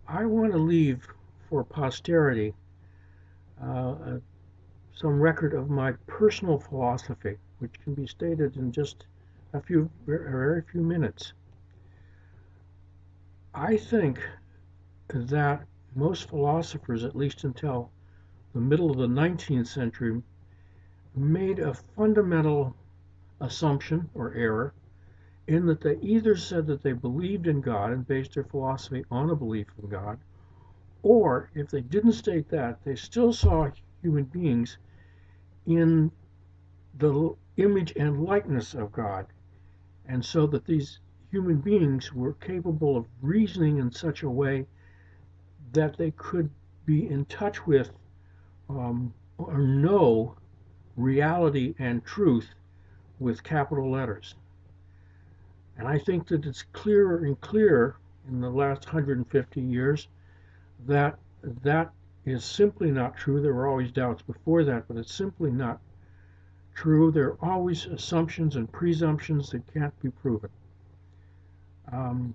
I want to leave for posterity some record of my personal philosophy, which can be stated in just very few minutes. I think that most philosophers, at least until the middle of the 19th century, made a fundamental assumption or error in that they either said that they believed in God and based their philosophy on a belief in God, or if they didn't state that, they still saw human beings in the image and likeness of God, and so that these human beings were capable of reasoning in such a way that they could be in touch with or know reality and truth with capital letters. And I think that it's clearer and clearer in the last 150 years that that is simply not true. There were always doubts before that, but it's simply not true. There are always assumptions and presumptions that can't be proven. Um,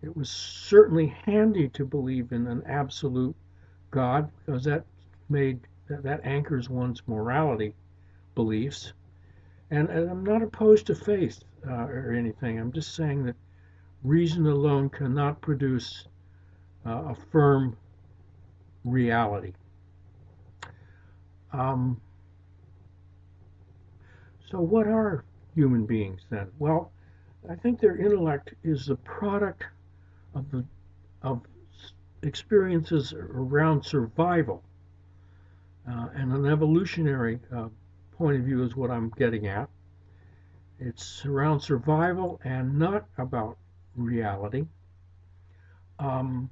it was certainly handy to believe in an absolute God because that anchors one's morality beliefs. And I'm not opposed to faith or anything. I'm just saying that reason alone cannot produce a firm reality. Um, so, what are human beings then? Well, I think their intellect is the product of experiences around survival, and an evolutionary point of view is what I'm getting at. It's around survival and not about reality. Um,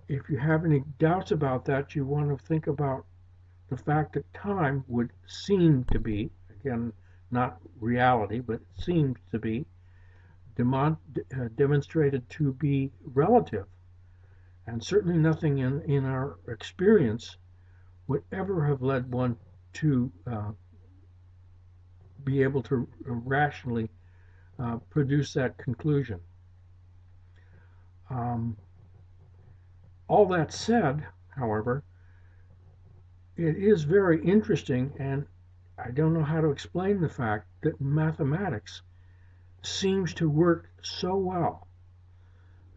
if you have any doubts about that, you want to think about the fact that time would seem to be, again, not reality, but it seems to be demonstrated to be relative. And certainly nothing in our experience would ever have led one to be able to rationally produce that conclusion. Um, all that said, however, it is very interesting, and I don't know how to explain the fact that mathematics seems to work so well.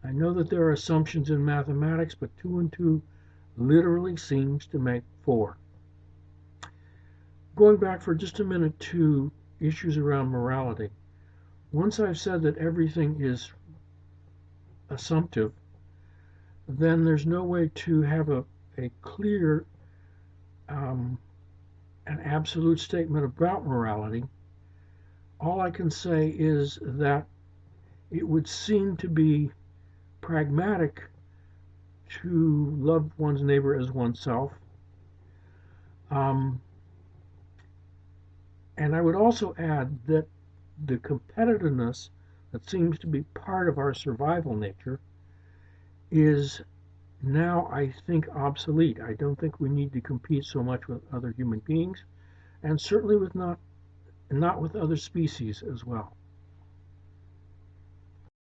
I know that there are assumptions in mathematics, but 2 and 2 literally seems to make 4. Going back for just a minute to issues around morality. Once I've said that everything is assumptive, then there's no way to have a clear an absolute statement about morality. All I can say is that it would seem to be pragmatic to love one's neighbor as oneself. Um, and I would also add that the competitiveness that seems to be part of our survival nature is now, I think, obsolete. I don't think we need to compete so much with other human beings, and certainly not with other species as well.